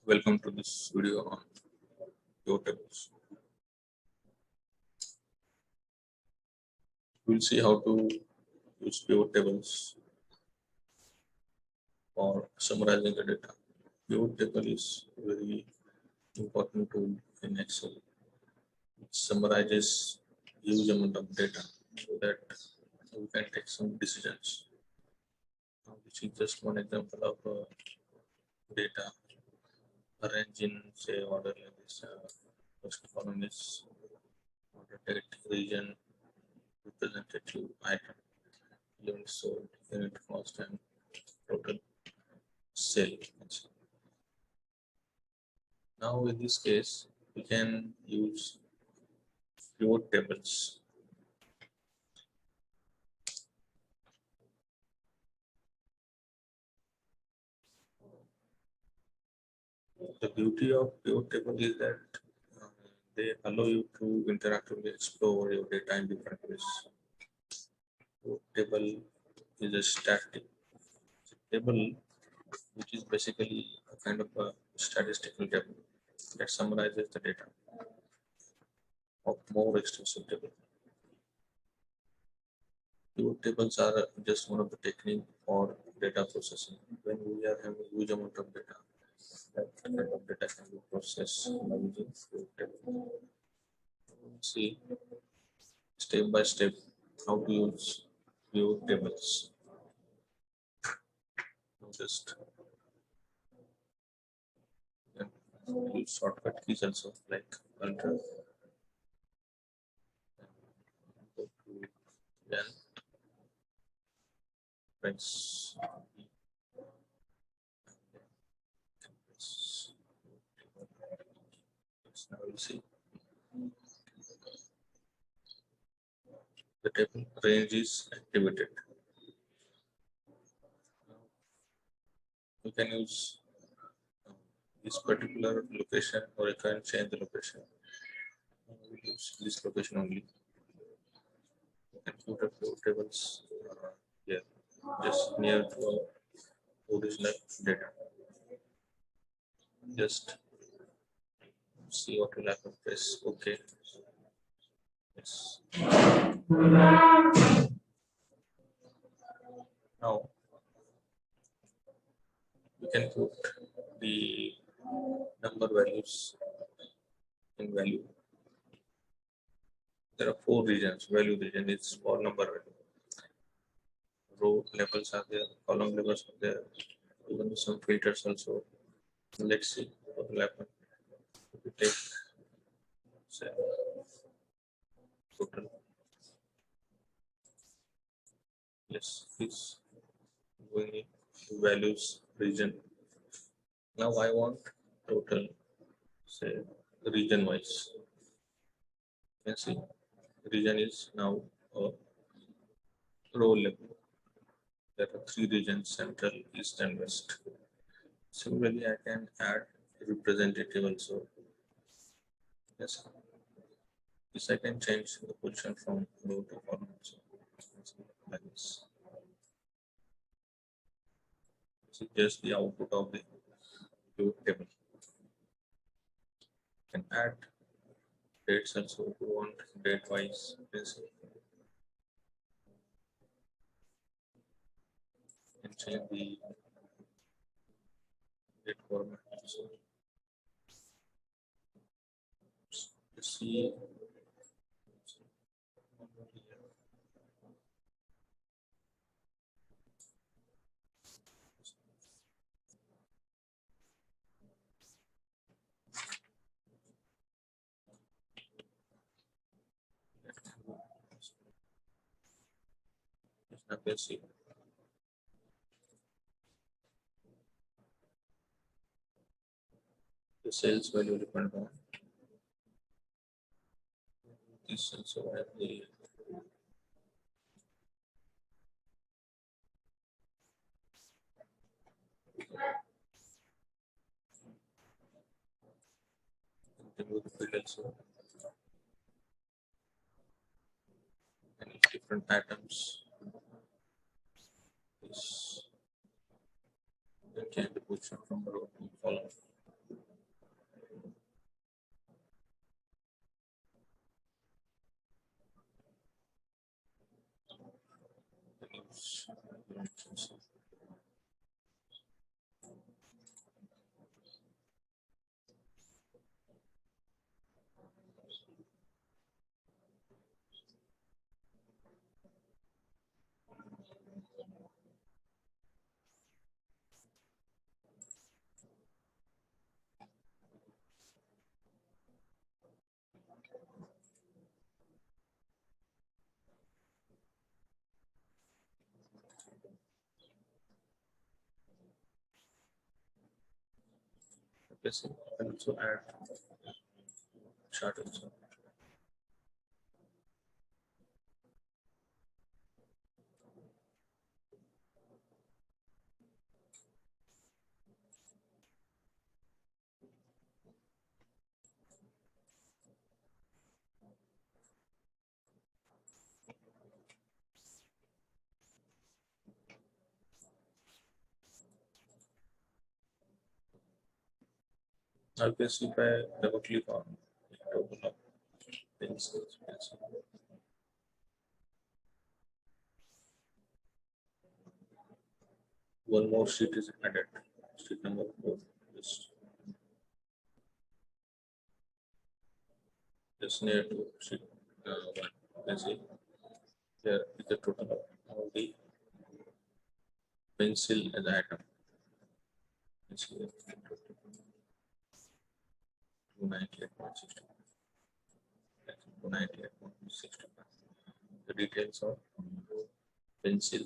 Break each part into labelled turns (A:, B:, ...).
A: Welcome to this video on pivot tables. We'll see how to use pivot tables for summarizing the data. Pivot table is a very important tool in Excel. It summarizes huge amount of data so that we can take some decisions. Now, this is just one example of data arranged in say order like this. First column is order date, region, representative item, unit sold, unit cost, and total sale. Now in this case, we can use pivot tables. The beauty of pivot table is that uh, they allow you to interactively explore your data in different ways. Pivot table is a static table, which is basically a kind of a statistical table that summarizes the data of more extensive table. Pivot tables are just one of the technique for data processing. When we are having a huge amount of data, that kind of data can be processed by using pivot table. See step by step how to use pivot tables. Just use shortcut keys also like Ctrl go to then press now you see the table range is activated. You can use this particular location or you can change the location. We use this location only. You can put a few tables here just near to our original data. Just see what will happen. Press OK. Yes. Now you can put the number values in value. There are four regions. Value region is for number value. Row levels are there, column levels are there, even some filters also. Let's see what will happen. If we take say total. Yes, this going to values region. Now I want total, say region wise. You can see region is now a row level. There are three regions: central, east, and west. Similarly, I can add representative also. Yes, this I can change the position from row to column. So, like this. This is just the output of the pivot table. You can add dates also if you want date wise. And change the date format also. See see the sales value depend on this also have the remove the field also and different items. This can change the position from row to column. Yes, and also add chart also. Now you can see if I double click on it, open up pencils, pencil. One more sheet is added. Sheet number 4. Just near to sheet 1. You can see here is the total of all the pencil as item. You can see 298.60. 298.60. The details of pencil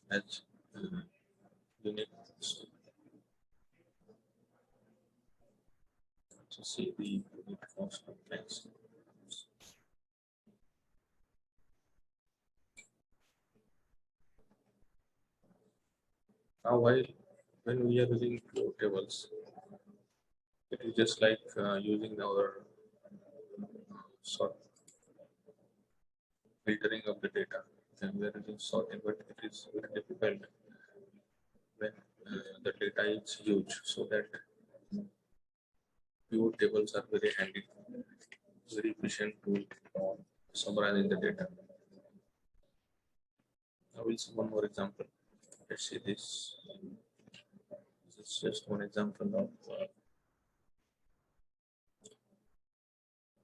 A: as unit. To see the unit cost of pencil. Now, when we are using pivot tables, it is just like using our sort filtering of the data. And we are using sorting, but it is very difficult when the data is huge. So that pivot tables are very handy, very efficient to summarizing the data. I will see one more example. Let's see this. This is just one example of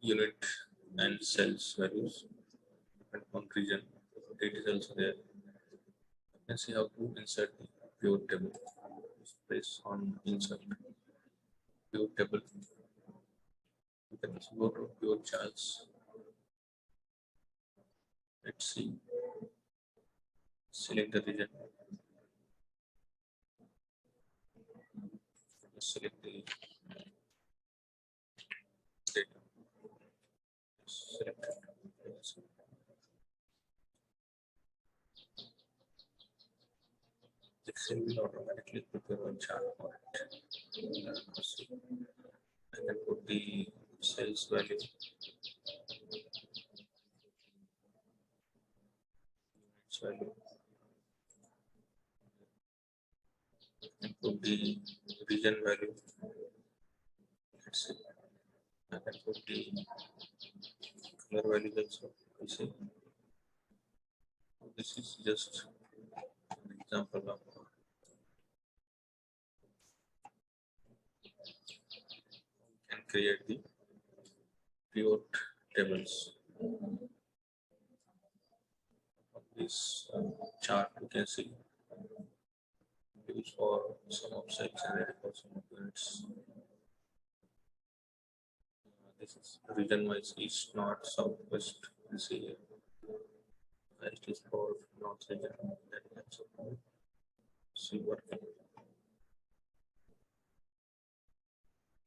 A: unit and cells values and one region. Data is also there. You can see how to insert the pivot table. Press on insert pivot table. You can also go to pivot charts. Let's see. Select the region. Select the data. Select it. Excel will automatically prepare a chart for it. I can put the sales value, units value, and put the region value. Let's see. I can put the color value also. You see. This is just an example of can create the pivot tables. On this chart, you can see use for some of sales and ready for some of units. This is region wise east, north, southwest. You see here. West is for north region. That is also see working.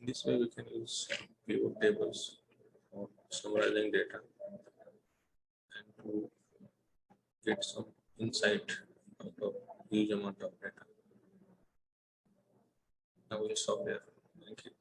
A: This way we can use pivot tables for summarizing data and to get some insight out of huge amount of data. Now we'll stop here. Thank you.